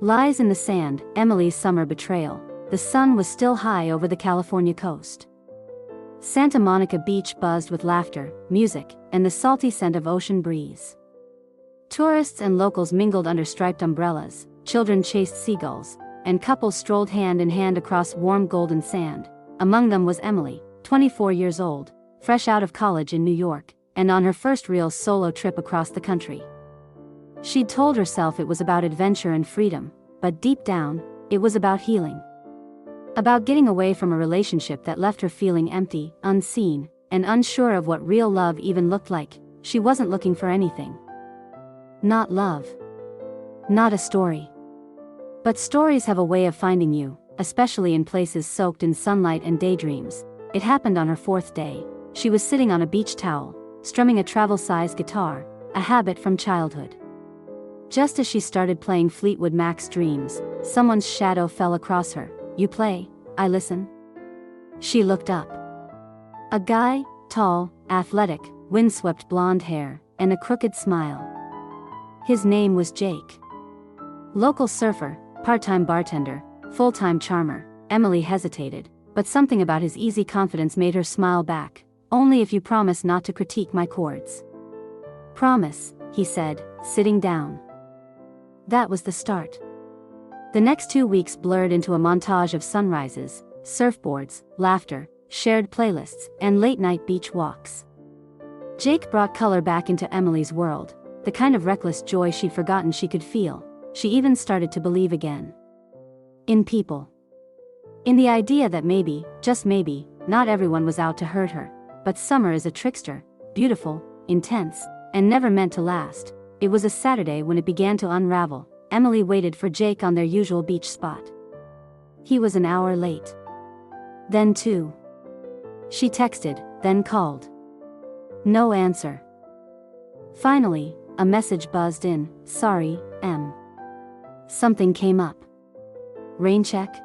Lies in the Sand, Emily's Summer Betrayal. The sun was still high over the California coast. Santa Monica Beach buzzed with laughter, music, and the salty scent of ocean breeze. Tourists and locals mingled under striped umbrellas, children chased seagulls, and couples strolled hand in hand across warm golden sand. Among them was Emily, 24 years old, fresh out of college in New York, and on her first real solo trip across the country. She'd told herself it was about adventure and freedom, but deep down, it was about healing. About getting away from a relationship that left her feeling empty, unseen, and unsure of what real love even looked like. She wasn't looking for anything. Not love. Not a story. But stories have a way of finding you, especially in places soaked in sunlight and daydreams. It happened on her fourth day. She was sitting on a beach towel, strumming a travel-sized guitar, a habit from childhood. Just as she started playing Fleetwood Mac's Dreams, someone's shadow fell across her. "You play, I listen." She looked up. A guy, tall, athletic, windswept blonde hair, and a crooked smile. His name was Jake. Local surfer, part-time bartender, full-time charmer. Emily hesitated, but something about his easy confidence made her smile back. "Only if you promise not to critique my chords." "Promise," he said, sitting down. That was the start. The next 2 weeks blurred into a montage of sunrises, surfboards, laughter, shared playlists, and late-night beach walks. Jake brought color back into Emily's world, the kind of reckless joy she'd forgotten she could feel. She even started to believe again. In people. In the idea that maybe, just maybe, not everyone was out to hurt her. But summer is a trickster, beautiful, intense, and never meant to last. It was a Saturday when it began to unravel. Emily waited for Jake on their usual beach spot. He was an hour late. Then 2. She texted, then called. No answer. Finally, a message buzzed in. "Sorry, Em. Something came up." Rain check?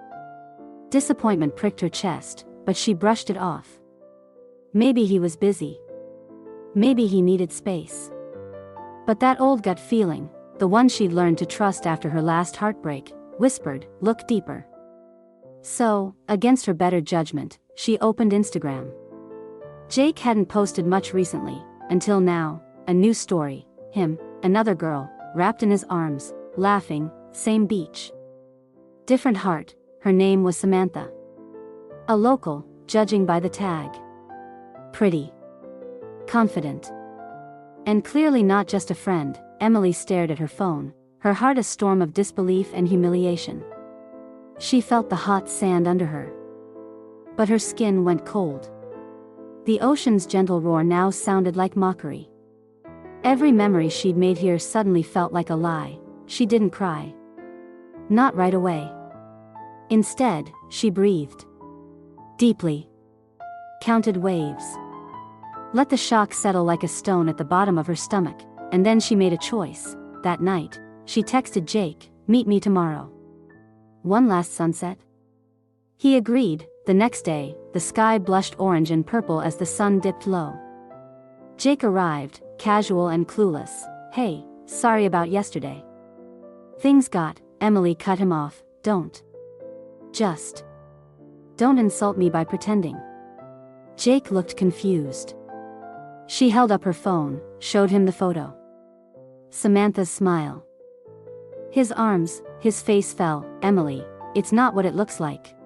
Disappointment pricked her chest, but she brushed it off. Maybe he was busy. Maybe he needed space. But that old gut feeling, the one she'd learned to trust after her last heartbreak, whispered, "Look deeper." So, against her better judgment, she opened Instagram. Jake hadn't posted much recently, until now. A new story, him, another girl, wrapped in his arms, laughing, same beach. Different heart, her name was Samantha. A local, judging by the tag. Pretty. Confident. And clearly not just a friend. Emily stared at her phone, her heart a storm of disbelief and humiliation. She felt the hot sand under her. But her skin went cold. The ocean's gentle roar now sounded like mockery. Every memory she'd made here suddenly felt like a lie. She didn't cry. Not right away. Instead, she breathed. Deeply. Counted waves. Let the shock settle like a stone at the bottom of her stomach, and then she made a choice. That night, she texted Jake, "Meet me tomorrow. One last sunset?" He agreed. The next day, the sky blushed orange and purple as the sun dipped low. Jake arrived, casual and clueless. "Hey, sorry about yesterday." "Things got," Emily cut him off. "Don't insult me by pretending." Jake looked confused. She held up her phone, showed him the photo. Samantha's smile. His arms, his face fell. "Emily, it's not what it looks like."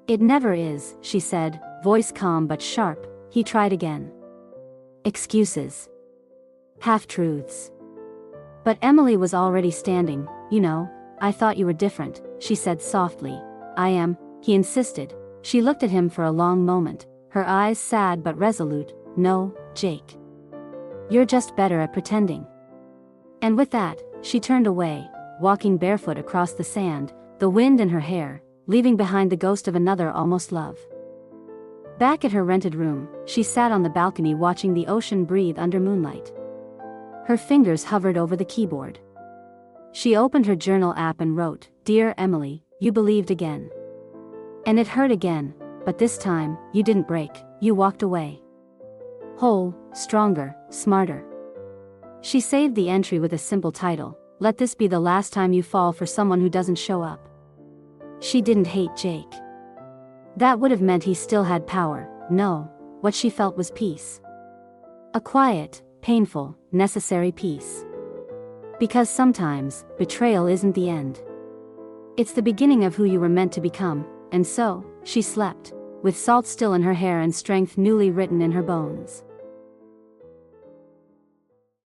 "It never is," she said, voice calm but sharp. He tried again. Excuses. Half-truths. But Emily was already standing. "You know, I thought you were different," she said softly. "I am," he insisted. She looked at him for a long moment, her eyes sad but resolute. "No, Jake. You're just better at pretending." And with that, she turned away, walking barefoot across the sand, the wind in her hair, leaving behind the ghost of another almost love. Back at her rented room, she sat on the balcony watching the ocean breathe under moonlight. Her fingers hovered over the keyboard. She opened her journal app and wrote, "Dear Emily, you believed again. And it hurt again, but this time, you didn't break, you walked away. Whole, stronger, smarter." She saved the entry with a simple title, let this be the last time you fall for someone who doesn't show up." She didn't hate Jake. That would have meant he still had power. No, what she felt was peace. A quiet, painful, necessary peace. Because sometimes, betrayal isn't the end. It's the beginning of who you were meant to become, and so, she slept, with salt still in her hair and strength newly written in her bones.